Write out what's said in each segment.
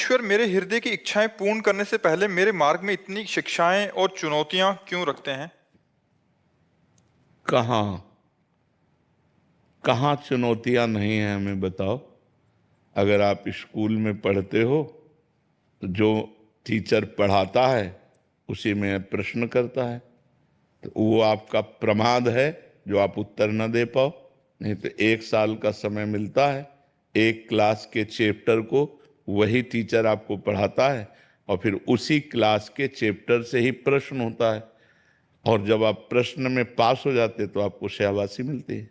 ईश्वर मेरे हृदय की इच्छाएं पूर्ण करने से पहले मेरे मार्ग में इतनी शिक्षाएं और चुनौतियां क्यों रखते हैं? कहाँ कहाँ चुनौतियां नहीं हैं, हमें बताओ। अगर आप स्कूल में पढ़ते हो तो जो टीचर पढ़ाता है उसी में प्रश्न करता है, तो वो आपका प्रमाद है जो आप उत्तर न दे पाओ। नहीं तो 1 साल का समय मिलता है, एक क्लास के चैप्टर को वही टीचर आपको पढ़ाता है और फिर उसी क्लास के चैप्टर से ही प्रश्न होता है, और जब आप प्रश्न में पास हो जाते तो आपको शाबाशी मिलती है,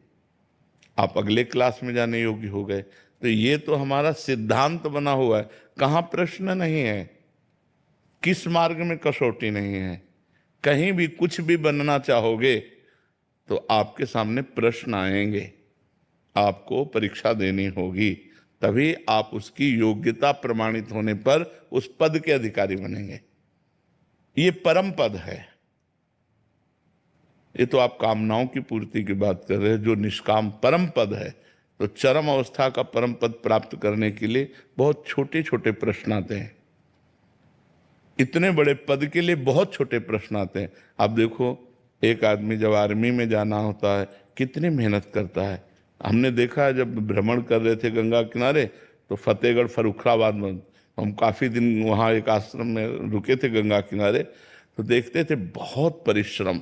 आप अगले क्लास में जाने योग्य हो गए। तो ये तो हमारा सिद्धांत बना हुआ है, कहाँ प्रश्न नहीं है, किस मार्ग में कसौटी नहीं है। कहीं भी कुछ भी बनना चाहोगे तो आपके सामने प्रश्न आएंगे, आपको परीक्षा देनी होगी, तभी आप उसकी योग्यता प्रमाणित होने पर उस पद के अधिकारी बनेंगे। ये परम पद है। ये तो आप कामनाओं की पूर्ति की बात कर रहे हैं, जो निष्काम परम पद है। तो चरम अवस्था का परम पद प्राप्त करने के लिए बहुत छोटे छोटे प्रश्न आते हैं, इतने बड़े पद के लिए बहुत छोटे प्रश्न आते हैं। आप देखो, एक आदमी जब आर्मी में जाना होता है कितनी मेहनत करता है। हमने देखा है, जब भ्रमण कर रहे थे गंगा किनारे तो फतेहगढ़ फर्रुखाबाद में हम काफ़ी दिन वहाँ एक आश्रम में रुके थे गंगा किनारे, तो देखते थे बहुत परिश्रम।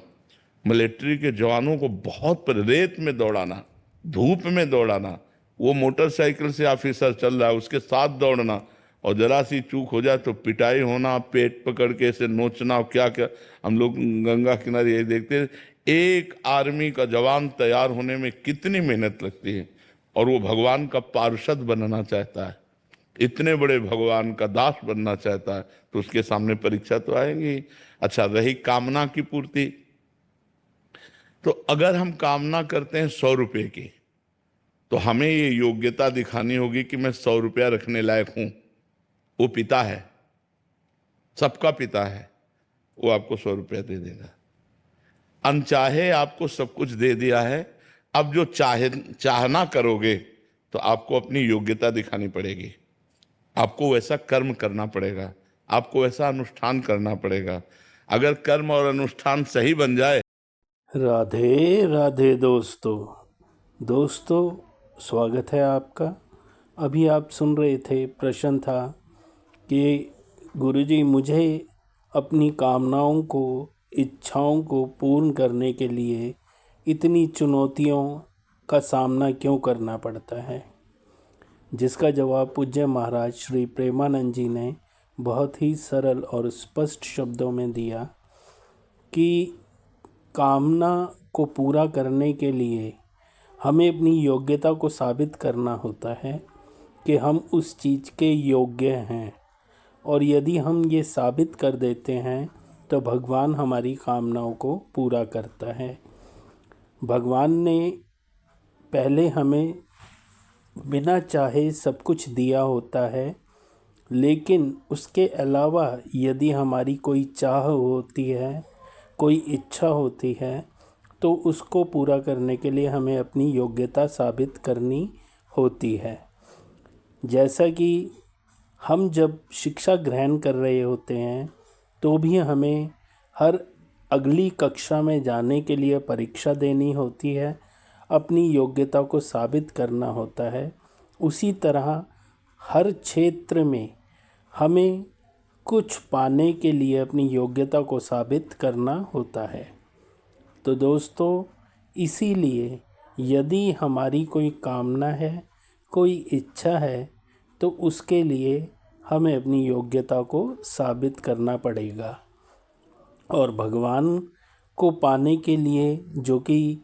मिलिट्री के जवानों को बहुत रेत में दौड़ाना, धूप में दौड़ाना, वो मोटरसाइकिल से ऑफिसर चल रहा है उसके साथ दौड़ना, और जरा सी चूक हो जाए तो पिटाई होना, पेट पकड़ के ऐसे नोचना, क्या क्या। हम लोग गंगा किनारे यही देखते हैं। एक आर्मी का जवान तैयार होने में कितनी मेहनत लगती है, और वो भगवान का पार्षद बनना चाहता है, इतने बड़े भगवान का दास बनना चाहता है, तो उसके सामने परीक्षा तो आएगी। अच्छा, रही कामना की पूर्ति, तो अगर हम कामना करते हैं 100 रुपए की, तो हमें ये योग्यता दिखानी होगी कि मैं 100 रुपया रखने लायक हूं। वो पिता है, सबका पिता है, वो आपको 100 रुपया दे देगा। अनचाहे आपको सब कुछ दे दिया है, अब जो चाहना करोगे तो आपको अपनी योग्यता दिखानी पड़ेगी, आपको वैसा कर्म करना पड़ेगा, आपको वैसा अनुष्ठान करना पड़ेगा। अगर कर्म और अनुष्ठान सही बन जाए। राधे राधे दोस्तों, स्वागत है आपका। अभी आप सुन रहे थे, प्रश्न था कि गुरुजी मुझे अपनी कामनाओं को, इच्छाओं को पूर्ण करने के लिए इतनी चुनौतियों का सामना क्यों करना पड़ता है। जिसका जवाब पूज्य महाराज श्री प्रेमानंद जी ने बहुत ही सरल और स्पष्ट शब्दों में दिया कि कामना को पूरा करने के लिए हमें अपनी योग्यता को साबित करना होता है कि हम उस चीज़ के योग्य हैं, और यदि हम ये साबित कर देते हैं तो भगवान हमारी कामनाओं को पूरा करता है। भगवान ने पहले हमें बिना चाहे सब कुछ दिया होता है, लेकिन उसके अलावा यदि हमारी कोई चाह होती है, कोई इच्छा होती है, तो उसको पूरा करने के लिए हमें अपनी योग्यता साबित करनी होती है। जैसा कि हम जब शिक्षा ग्रहण कर रहे होते हैं तो भी हमें हर अगली कक्षा में जाने के लिए परीक्षा देनी होती है, अपनी योग्यता को साबित करना होता है। उसी तरह हर क्षेत्र में हमें कुछ पाने के लिए अपनी योग्यता को साबित करना होता है। तो दोस्तों, इसीलिए यदि हमारी कोई कामना है, कोई इच्छा है, तो उसके लिए हमें अपनी योग्यता को साबित करना पड़ेगा। और भगवान को पाने के लिए, जो कि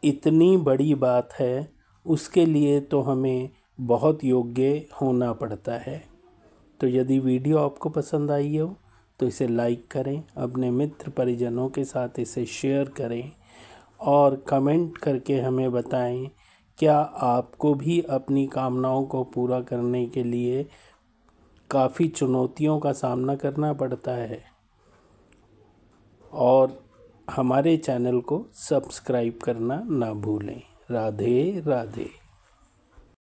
इतनी बड़ी बात है, उसके लिए तो हमें बहुत योग्य होना पड़ता है। तो यदि वीडियो आपको पसंद आई हो तो इसे लाइक करें, अपने मित्र परिजनों के साथ इसे शेयर करें, और कमेंट करके हमें बताएं क्या आपको भी अपनी कामनाओं को पूरा करने के लिए काफ़ी चुनौतियों का सामना करना पड़ता है। और हमारे चैनल को सब्सक्राइब करना ना भूलें। राधे राधे।